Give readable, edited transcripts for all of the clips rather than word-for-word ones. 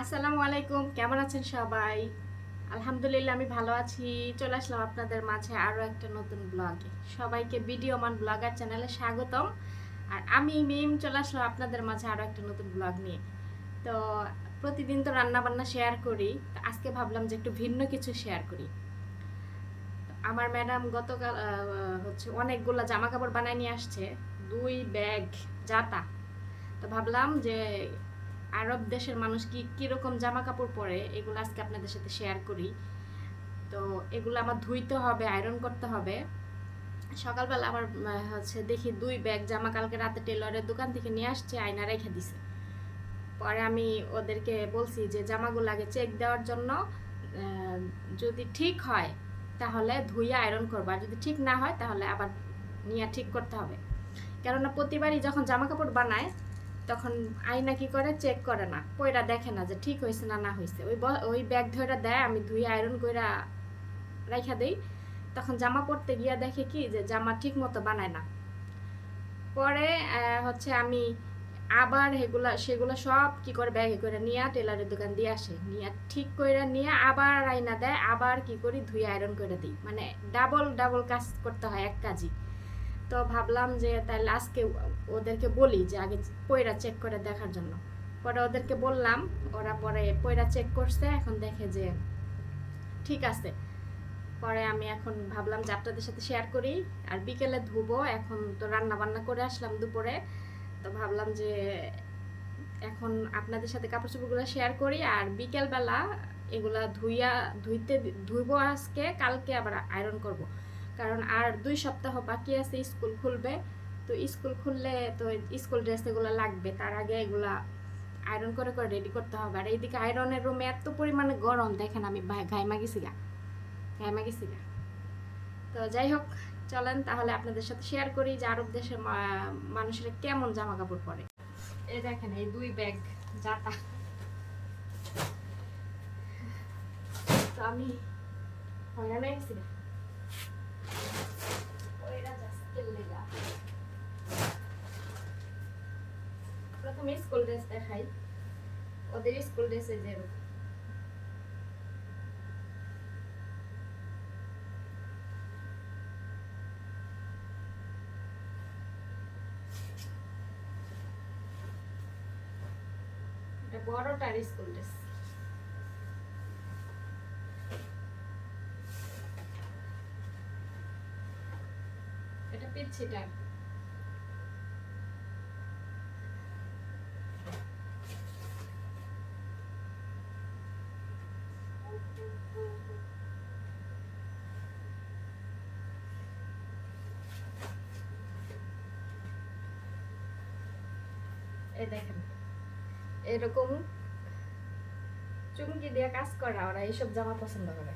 আসসালামু আলাইকুম, কেমন আছেন সবাই? আলহামদুলিল্লাহ আমি ভালো আছি। চলে আসলাম আপনাদের মাঝে আরও একটা নতুন ব্লগে। সবাইকে ভিডিওমান ব্লগার চ্যানেলে স্বাগতম। আর আমি মিম চলে আসলাম আপনাদের মাঝে আরও একটা নতুন ব্লগ নিয়ে। তো প্রতিদিন তো রান্না বান্না শেয়ার করি, তো আজকে ভাবলাম যে একটু ভিন্ন কিছু শেয়ার করি। আমার ম্যাডাম গতকাল অনেকগুলো জামা কাপড় বানায় নিয়ে আসছে, 2 ব্যাগ জাতা। তো ভাবলাম যে আরব দেশের মানুষ কিরকম জামা কাপড় পরে এগুলো আজকে আপনাদের সাথে শেয়ার করি। তো এগুলো আমার ধুইতে হবে, আয়রন করতে হবে। সকালবেলা আমার দেখি 2 ব্যাগ জামা কালকে রাতে টেলরের দোকান থেকে নিয়ে আসছে, আয়না রেখে দিছে। পরে আমি ওদেরকে বলছি যে জামাগুলো আগে চেক দেওয়ার জন্য, যদি ঠিক হয় তাহলে ধুইয়া আয়রন করবো, আর যদি ঠিক না হয় তাহলে আবার নিয়ে ঠিক করতে হবে। কেননা প্রতিবারই যখন জামা কাপড় বানায় তখন আয়না কি করে, চেক করে না, পয়রা দেখে না যে ঠিক হয়েছে না না হয়েছে। ওই ব্যাগ ধরে দেয়, আমি ধুয়ে আয়রন কইরা রাইখা দেই। তখন জামা পরতে গিয়া দেখে কি যে জামা ঠিক মতো বানায় না। পরে আমি আবার সেগুলো সব কি করে ব্যাগে করে নিয়ে টেলারের দোকান দিয়ে আসে, নিয়ে ঠিক করে নিয়ে আবার আয়না দেয়, আবার কি করি ধুয়ে আয়রন করে দিই। মানে ডাবল ডাবল কাজ করতে হয় এক কাজই। তো ভাবলাম যে তাহলে আজকে ওদেরকে বলি যে আগে পয়রা চেক করে দেখার জন্য। পরে ওদেরকে বললাম, ওরা পরে পয়রা চেক করছে, এখন দেখে যে ঠিক আছে। পরে আমি এখন ভাবলাম যে আপনাদের সাথে শেয়ার করি। আর বিকেলে ধুবো, এখন তো রান্না বান্না করে আসলাম দুপুরে। তো ভাবলাম যে এখন আপনাদের সাথে কাপড় চোপড়গুলো শেয়ার করি, আর বিকেলবেলা এগুলা ধুইবো আজকে, কালকে আবার আয়রন করব। কারণ আর 2 সপ্তাহ বাকি আছে, স্কুল খুলবে। তো স্কুল খুললে তো স্কুল ড্রেস এগুলো লাগবে, তার আগে এগুলা আয়রন করে করে রেডি করতে হবে। আর এইদিকে আয়রনের রুমে এত পরিমাণে গরম, দেখেন আমি ঘাইমা গেছি গা। তো যাই হোক, চলেন তাহলে আপনাদের সাথে শেয়ার করি যে আরব দেশের মানুষেরা কেমন জামা কাপড় পরে। এই দেখেন, এই 2 ব্যাগ জাতা। তো আমি হয়রান হয়ে গেছি। প্রথমে স্কুল ড্রেস দেখাই। ওদের স্কুল ড্রেসে যেরকম, এটা বড়টার স্কুল ড্রেস। এটা পিচ্ছিটার। এই দেখেন, এরকম চুমকি দিয়ে কাজ করা, ওরা এইসব জামা পছন্দ করে।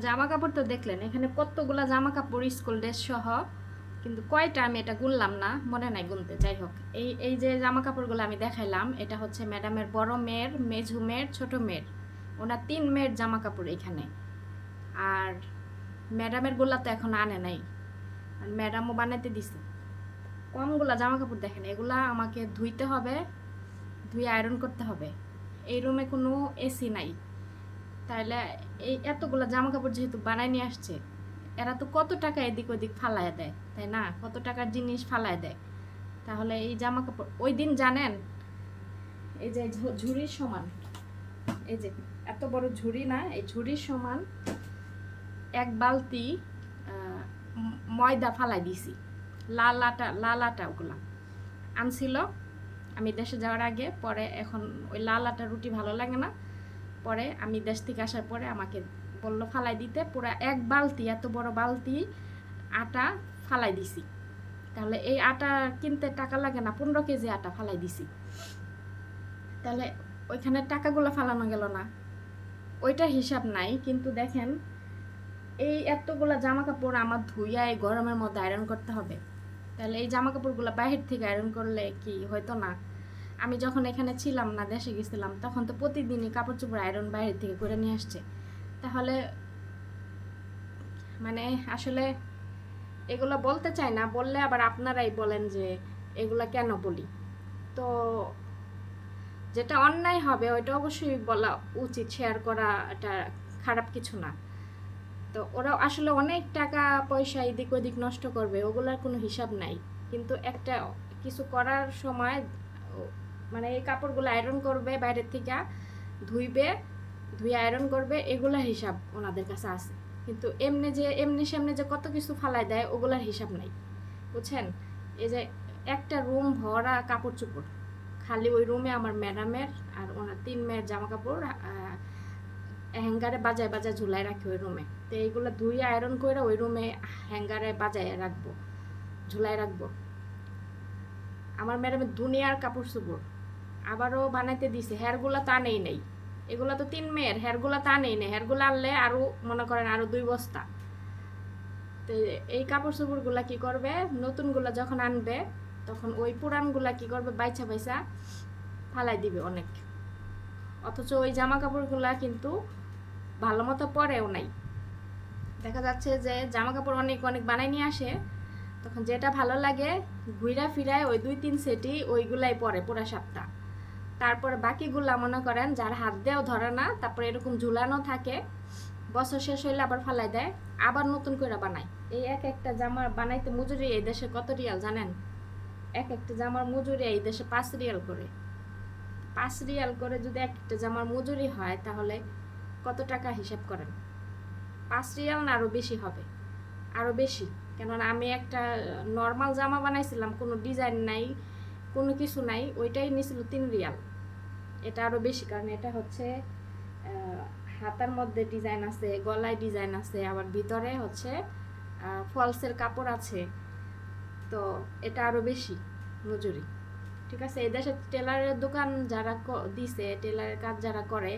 জামা কাপড় তো দেখলেন, এখানে কতগুলা জামা কাপড় স্কুল ড্রেস সহ, কিন্তু কয়টা আমি এটা গুনলাম না, মনে নাই গুনতে। যাই হোক, এই এই যে জামা কাপড়গুলো আমি দেখাইলাম, এটা হচ্ছে ম্যাডামের বড় মেয়ের, মেঝু মেয়ের, ছোট মেয়ের, ওনার 3 মেয়ের জামা কাপড় এখানে। আর ম্যাডামের গুলা তো এখন আনে নাই, আর ম্যাডামও বানাইতে দিছে। কমগুলা জামা কাপড় দেখেন, এগুলা আমাকে ধুইতে হবে, ধুয়ে আয়রন করতে হবে। এই রুমে কোনো এসি নাই, তাইলে এই এতগুলো জামা কাপড় যেহেতু বানাই নিয়ে আসছে, এরা তো কত টাকা এদিক ওদিক ফালায় দেয়, তাই না? কত টাকার জিনিস ফালায় দেয়। তাহলে এই জামা কাপড় ওই দিন জানেন, এই যে ঝুড়ির সমান, এই যে এত বড় ঝুড়ি না, এই ঝুড়ির সমান এক বালতি ময়দা ফালাই দিছি। লাল আটা ওগুলা আনছিল আমি দেশে যাওয়ার আগে। পরে এখন ওই লাল আটা রুটি ভালো লাগে না, পরে আমি দেশ থেকে আসার পরে আমাকে বললো ফালাই দিতে। পুরো এক বালতি, এত বড় বালতি আটা ফালাই দিছি। তাহলে এই আটা কিনতে টাকা লাগে না, 15 কেজি আটা ফালাই দিছি। তাহলে ওইখানে টাকাগুলো ফালানো গেল না, ওইটার হিসাব নাই। কিন্তু দেখেন, এই এতগুলা জামা কাপড় আমার ধুইয়া এই গরমের মধ্যে আয়রন করতে হবে। তাহলে এই জামা কাপড়গুলো বাইরের থেকে আয়রন করলে কি হয়তো না? আমি যখন এখানে ছিলাম না, দেশে গেছিলাম, তখন তো প্রতিদিনই কাপড় চোপড় আয়রন বাইরের থেকে করে নিয়ে আসছে। তাহলে মানে আসলে এগুলো বলতে চাই না, বললে আবার আপনারাই বলেন যে এগুলা কেন বলি। তো যেটা অন্যায় হবে ওইটা অবশ্যই বলা উচিত, শেয়ার করা এটা খারাপ কিছু না। তো ওরা আসলে অনেক টাকা পয়সা এদিক ওদিক নষ্ট করবে, ওগুলার কোনো হিসাব নাই। কিন্তু একটা কিছু করার সময় মানে এই কাপড়গুলো আয়রন করবে বাইরের থেকে, ধুইবে, ধুয়ে আয়রন করবে, এগুলার হিসাব ওনাদের কাছে আছে। কিন্তু এমনি সামনে যে কত কিছু ফালায় দেয়, ওগুলার হিসাব নাই, বুঝছেন? এই যে একটা রুম ভরা কাপড় চোপড়, খালি ওই রুমে আমার ম্যাডামের আর ওনার 3 মেয়ের জামা কাপড় হ্যাঙ্গারে বাজায় বাজায় ঝুলাই রাখি ওই রুমে। তো এইগুলো ধুয়ে আয়রন করে ওই রুমে হ্যাঙ্গারে বাজায় রাখবো, ঝুলাই রাখবো। আমার ম্যাডামের দুনিয়ার কাপড় চোপড় আবারও বানাইতে দিছে। হেয়ারগুলো তা নেই, এগুলো তো 3 মেয়ের, হেয়ারগুলো তা নেই, হেয়ারগুলো আনলে আরও মনে করেন আরও 2 বস্তা। তো এই কাপড় চোপড়গুলা কি করবে, নতুনগুলা যখন আনবে তখন ওই পুরানগুলা কি করবে, বাইছা বাইছা ফালাই দিবে অনেক। অথচ ওই জামা কাপড়গুলা কিন্তু ভালো মতো পরেও নাই। দেখা যাচ্ছে যে জামা কাপড় অনেক অনেক বানাই নিয়ে আসে, তখন যেটা ভালো লাগে ঘুরা ফিরায় ওই 2-3 সেটই ওইগুলাই পরে পুরা সপ্তাহ। তারপরে বাকিগুলা মনে করেন যার হাত দিয়েও ধরে না, তারপরে এরকম ঝুলানো থাকে, বছর শেষ হইলে আবার ফালাই দেয়, আবার নতুন করে বানায়। এই এক একটা জামা বানাইতে মজুরি এই দেশে কত রিয়াল জানেন? এক একটা জামার মজুরি এই দেশে 5 রিয়াল করে। 5 রিয়াল করে যদি একটা জামার মজুরি হয়, তাহলে কত টাকা হিসাব করেন? 5 রিয়াল না আরও বেশি হবে, আরও বেশি। কেননা আমি একটা নর্মাল জামা বানাইছিলাম, কোনো ডিজাইন নাই, কোনো কিছু নাই, ওইটাই নিয়েছিল 3 রিয়াল। এটা আরও বেশি, কারণ এটা হচ্ছে হাতার মধ্যে ডিজাইন আছে, গলায় ডিজাইন আছে, আবার ভিতরে হচ্ছে ফলসের কাপড় আছে। তো এটা আরও বেশি মজুরি, ঠিক আছে? এই দেশে টেলারের দোকান যারা দিছে, টেলারের কাজ যারা করে,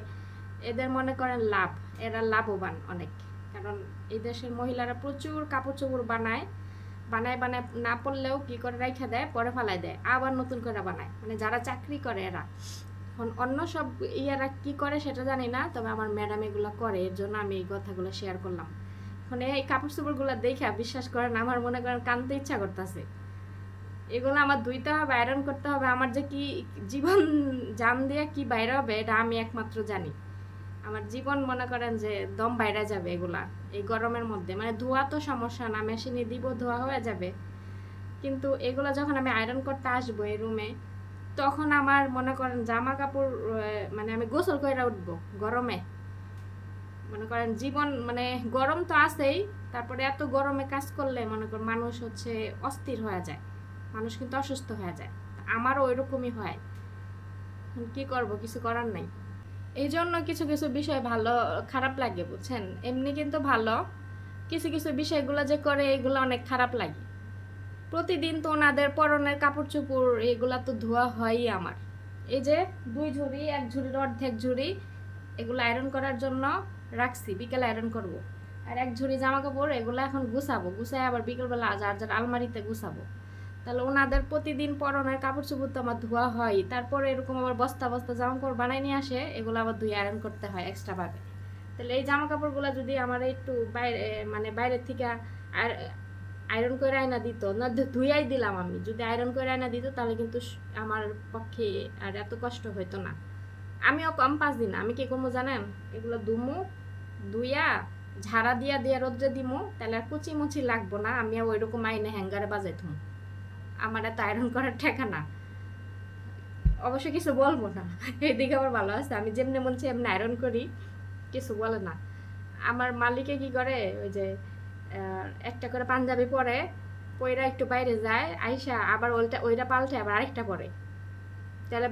এদের মনে করেন লাভ, এরা লাভবান অনেক। কারণ এই দেশের মহিলারা প্রচুর কাপড় চোপড় বানায়, বানায় বানায় না পড়লেও কি করে রাইখা দেয়, পরে ফালাই দেয়, আবার নতুন করে বানায়। মানে যারা চাকরি করে এরা। এখন অন্য সব ইয়ারা কি করে সেটা জানি না, তবে আমার ম্যাডাম এগুলো করে, এর জন্য আমি এই কথাগুলো শেয়ার করলাম। এখন এই কাপড় চোপড়গুলো দেখে বিশ্বাস করেন আমার মনে করেন কানতে ইচ্ছা করতেছে। এগুলো আমার ধুইতে হবে, আয়রন করতে হবে, আমার যে কি জীবন জান দিয়ে কি বাইরে হবে এটা আমি একমাত্র জানি। আমার জীবন মনে করেন যে দম বাইরে যাবে এগুলা এই গরমের মধ্যে। মানে ধোয়া তো সমস্যা না, মেশিনে দিব, ধোয়া হয়ে যাবে। কিন্তু এগুলো যখন আমি আয়রন করতে আসবো এই রুমে, তখন আমার মনে করেন জামা কাপড় মানে আমি গোসল করে উঠবো গরমে। মনে করেন জীবন মানে গরম তো আছেই, তারপরে এত গরমে কাজ করলে মনে করেন মানুষ হচ্ছে অস্থির হয়ে যায়, মানুষ কিন্তু অসুস্থ হয়ে যায়। আমারও ওইরকমই হয়। কি করব, কিছু করার নাই। এই জন্য কিছু কিছু বিষয় ভালো খারাপ লাগে, বুঝছেন? এমনি কিন্তু ভালো, কিছু কিছু বিষয়গুলো যে করে এগুলো অনেক খারাপ লাগে। প্রতিদিন তো ওনাদের পরনের কাপড় চোপড় এগুলা তো ধোয়া হয়ই আমার। এই যে 2 ঝুড়ি, 1 ঝুড়ির অর্ধেক ঝুড়ি এগুলো আয়রন করার জন্য রাখছি, বিকেলে আয়রন করব। আর এক ঝুড়ি জামা কাপড় এগুলো এখন গুছাবো, গুছাই আবার বিকেলবেলা যার যার আলমারিতে গুছাবো। তাহলে ওনাদের প্রতিদিন পরনের কাপড় চোপড় তো আমার ধোয়া হয়, তারপরে এরকম আবার বস্তা বস্তা জামা কাপড় বানাই নিয়ে আসে, এগুলো আবার ধুয়ে আয়রন করতে হয় এক্সট্রা ভাবে। তাহলে এই জামা কাপড়গুলো যদি আমার একটু বাইরে মানে বাইরের থেকে আয়রন করে আয়না দিত না, ধুইয়াই দিলাম আমি, যদি আয়রন করে আয়না দিত তাহলে কিন্তু আমার পক্ষে আর এত কষ্ট হইতো না। আমিও কম 5 দিন আমি কি করবো জানেন, এগুলো ধুমু, ধুইয়া ঝাড়া দিয়া দিয়া রোদ্রে দিমু, তাহলে আর কুচি মুচি লাগবো না, আমি ওই রকম আইনে হ্যাঙ্গারে বাজাই থুমু। আমার এত আয়রন করার ঠেকা না, অবশ্য কিছু বলবো না, এদিকে আবার ভালো আছে, আমি যেমনি বলছি এমনি আয়রন করি, কিছু বলে না। আমার মালিকে কি করে, ওই যে একটা করে পাঞ্জাবি পরে, পইরা একটু বাইরে যায়, আইসা আবার ওইটা পাল্টে আবার আরেকটা পরে, তাহলে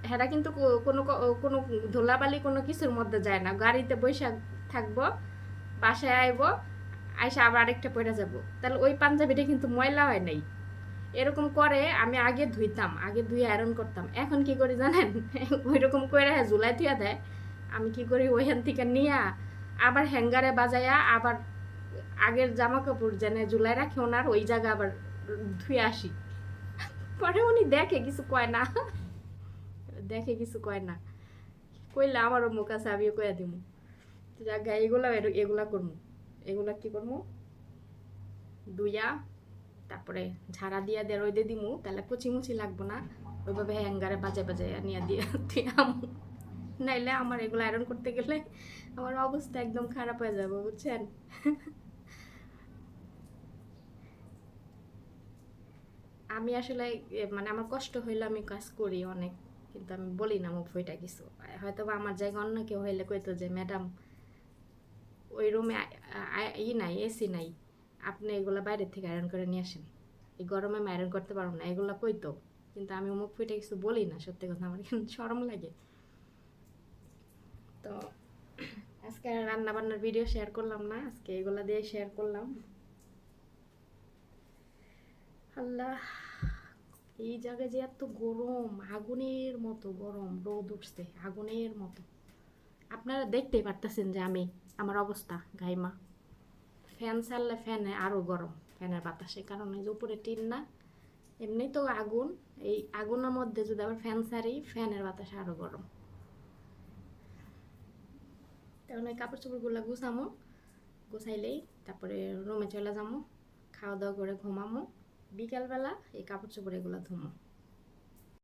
হেরা কিন্তু কোনো কোনো ধুলাবালি কোনো কিছুর মধ্যে যায় না, গাড়িতে বৈশা থাকবো, বাসায় আইবো, আইসা আবার আরেকটা পরে যাব, তাহলে ওই পাঞ্জাবিটা কিন্তু ময়লা হয় নাই। এরকম করে আমি আগে ধুইতাম, আগে ধুয়ে আয়রন করতাম, এখন কি করি জানেন, ওই রকম করে ঝুলাই থুয়া দেয়, আমি কি করি ওইখান থেকে নিয়ে আবার হ্যাঙ্গারে বাজাইয়া আবার আগের জামা কাপড় যেন ঝুলাই রাখি ওনার ওই জায়গা আবার ধুয়ে আসি। পরে উনি দেখে কিছু কয় না, দেখে কিছু কয় না, কইলে আমারও মুখ আছে আমিও কইয়া দিব। জায়গা এগুলা এগুলা করবো, এগুলা কি করবো, দুইয়া তারপরে ঝাড়া দিয়া দিয়ে রইদে দিমু, তাহলে কুচিমুচি লাগবো না, ওইভাবে হ্যাঙ্গারে বাজে বাজে নিয়ে দিয়ে আমু। নাইলে আমার এগুলো আয়রন করতে গেলে আমার অবস্থা একদম খারাপ হয়ে যাবে, বুঝছেন। আমি আসলে মানে আমার কষ্ট হইলে আমি কাজ করি অনেক, কিন্তু আমি বলি না মুখ ফুইটা কিছু। হয়তো বা আমার জায়গা অন্য কেউ হইলে কইতো যে ম্যাডাম ওই রুমে নাই, এসি নাই, আপনি এগুলো বাইরের থেকে আয়রন করে নিয়ে আসেন, এই গরমে আমি আয়রন করতে পারবো না, এগুলো কইতো। কিন্তু আমি মুখ ফুইটা কিছু বলি না, সত্যি কথা, আমার কিন্তু শরম লাগে। তো আজকে রান্না বান্নার ভিডিও শেয়ার করলাম না, আজকে এগুলা দিয়ে শেয়ার করলাম। আল্লাহ, এই জায়গায় যে এত গরম, আগুনের মতো গরম, রোদ উঠছে আগুনের মতো, আপনারা দেখতেই পারতেছেন যে আমি আমার অবস্থা গাইমা। ফ্যান ছাড়লে ফ্যানে আরো গরম, ফ্যানের বাতাসে, কারণ এই যে উপরে টিন না, এমনি তো আগুন, এই আগুনের মধ্যে যদি আবার ফ্যান ছাড়ি, ফ্যানের বাতাসে আরো গরম। তখন ওই কাপড় চোপড়গুলো গুছামো, গুছাইলেই তারপরে রুমে চলে যাবো, খাওয়া দাওয়া করে ঘুমামো, বিকালবেলা এই কাপড় চোপড় এগুলো ধুমো।